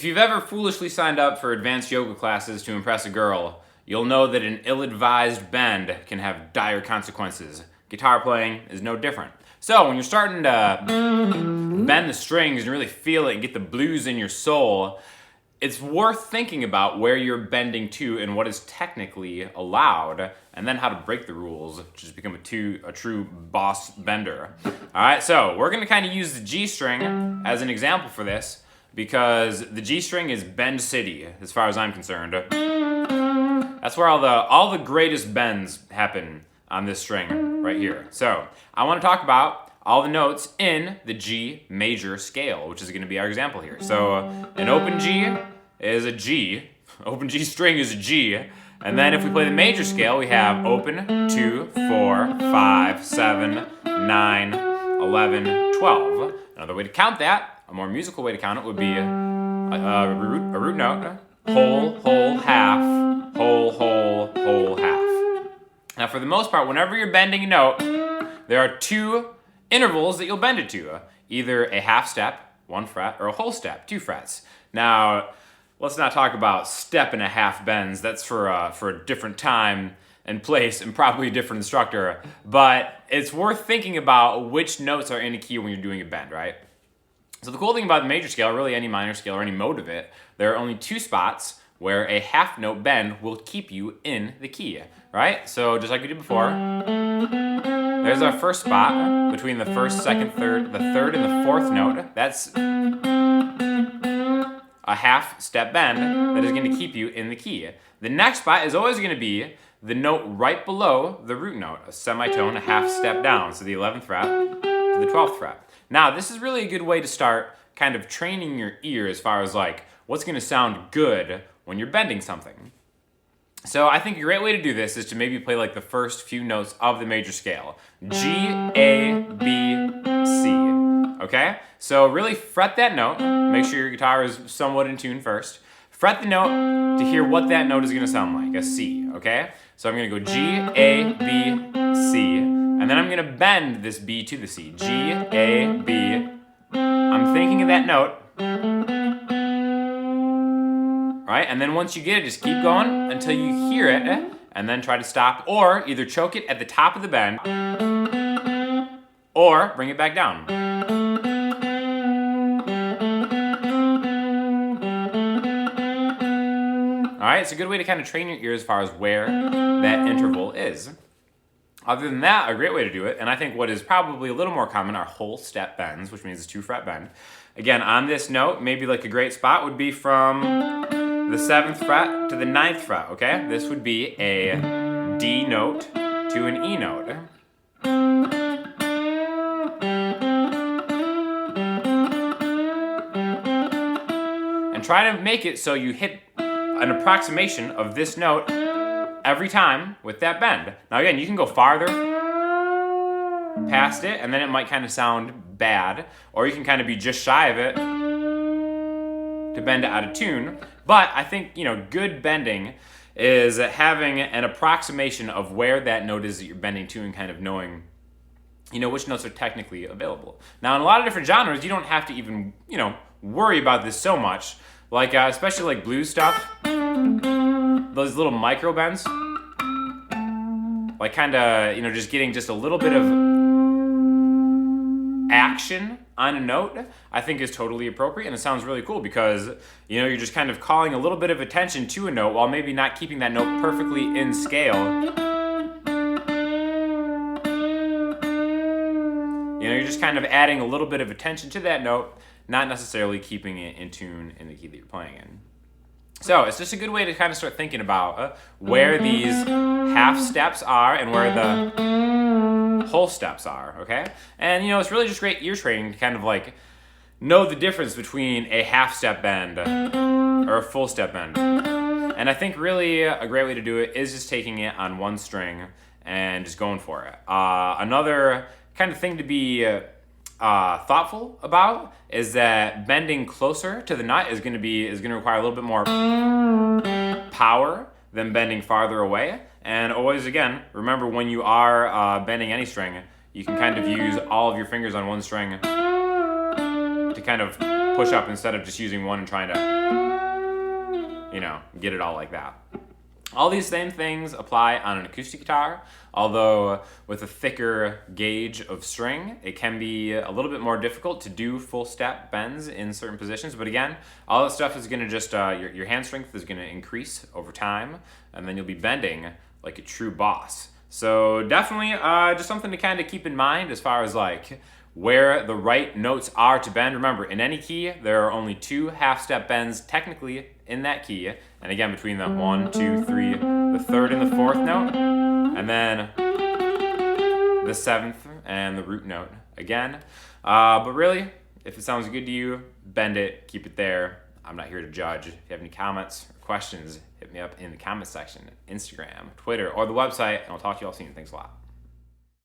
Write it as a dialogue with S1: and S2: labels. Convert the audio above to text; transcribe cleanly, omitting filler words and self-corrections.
S1: you've ever foolishly signed up for advanced yoga classes to impress a girl, you'll know that an ill-advised bend can have dire consequences. Guitar playing is no different. So when you're starting to bend the strings and really feel it and get the blues in your soul, it's worth thinking about where you're bending to and what is technically allowed, and then how to break the rules to just become a true boss bender. All right, so we're gonna kind of use the G string as an example for this, because the G string is bend city, as far as I'm concerned. That's where all the greatest bends happen on this string right here. So I want to talk about all the notes in the G major scale, which is going to be our example here. So an open G is a G, open G string is a G, and then if we play the major scale, we have open, 2, 4, 5, 7, 9, 11, 12. Another way to count that, a more musical way to count it, would be a root note, whole, whole, half, whole, whole, whole, half. Now for the most part, whenever you're bending a note, there are two intervals that you'll bend it to. Either a half step, 1 fret, or a whole step, 2 frets. Now, let's not talk about step and a half bends. That's for a different time and place and probably a different instructor. But it's worth thinking about which notes are in a key when you're doing a bend, right? So the cool thing about the major scale, or really any minor scale or any mode of it, there are only 2 spots where a half note bend will keep you in the key, right? So just like we did before, there's our first spot between the first, second, third, the third and the fourth note. That's a half step bend that is going to keep you in the key. The next spot is always going to be the note right below the root note, a semitone, a half step down, so the 11th fret to the 12th fret. Now, this is really a good way to start kind of training your ear as far as like what's going to sound good when you're bending something. So I think a great way to do this is to maybe play like the first few notes of the major scale. G, A, B, C. Okay? So really fret that note. Make sure your guitar is somewhat in tune first. Fret the note to hear what that note is going to sound like, a C. Okay? So I'm going to go G, A, B, C. And then I'm going to bend this B to the C. G, A, B. I'm thinking of that note. Right? And then once you get it, just keep going until you hear it, and then try to stop, or either choke it at the top of the bend, or bring it back down. Alright, it's a good way to kind of train your ear as far as where that interval is. Other than that, a great way to do it, and I think what is probably a little more common are whole step bends, which means a 2 fret bend. Again, on this note, maybe like a great spot would be from the 7th fret to the 9th fret, okay? This would be a D note to an E note. And try to make it so you hit an approximation of this note every time with that bend. Now again, you can go farther past it and then it might kind of sound bad, or you can kind of be just shy of it to bend it out of tune. But I think, good bending is having an approximation of where that note is that you're bending to and kind of knowing, which notes are technically available. Now in a lot of different genres, you don't have to even, worry about this so much. Like, especially like blues stuff, those little micro bends, like kind of, just getting just a little bit of action on a note, I think is totally appropriate, and it sounds really cool because, you're just kind of calling a little bit of attention to a note while maybe not keeping that note perfectly in scale. You're just kind of adding a little bit of attention to that note, not necessarily keeping it in tune in the key that you're playing in. So it's just a good way to kind of start thinking about where these half steps are and where the whole steps are, okay? And, it's really just great ear training to kind of like know the difference between a half step bend or a full step bend. And I think really a great way to do it is just taking it on one string and just going for it. Another kind of thing to be thoughtful about is that bending closer to the nut is going to require a little bit more power than bending farther away. And always, again, remember when you are bending any string, you can kind of use all of your fingers on one string to kind of push up instead of just using one and trying to, get it all like that. All these same things apply on an acoustic guitar, although with a thicker gauge of string, it can be a little bit more difficult to do full step bends in certain positions. But again, all that stuff is gonna just, your hand strength is gonna increase over time, and then you'll be bending like a true boss. So definitely just something to kind of keep in mind as far as like where the right notes are to bend. Remember, in any key, there are only 2 half-step bends technically in that key. And again, between the 1, 2, 3, the 3rd and the 4th note, and then the 7th and the root note again. But really, if it sounds good to you, bend it, keep it there. I'm not here to judge. If you have any comments or questions, hit me up in the comment section, Instagram, Twitter, or the website, and I'll talk to you all soon. Thanks a lot.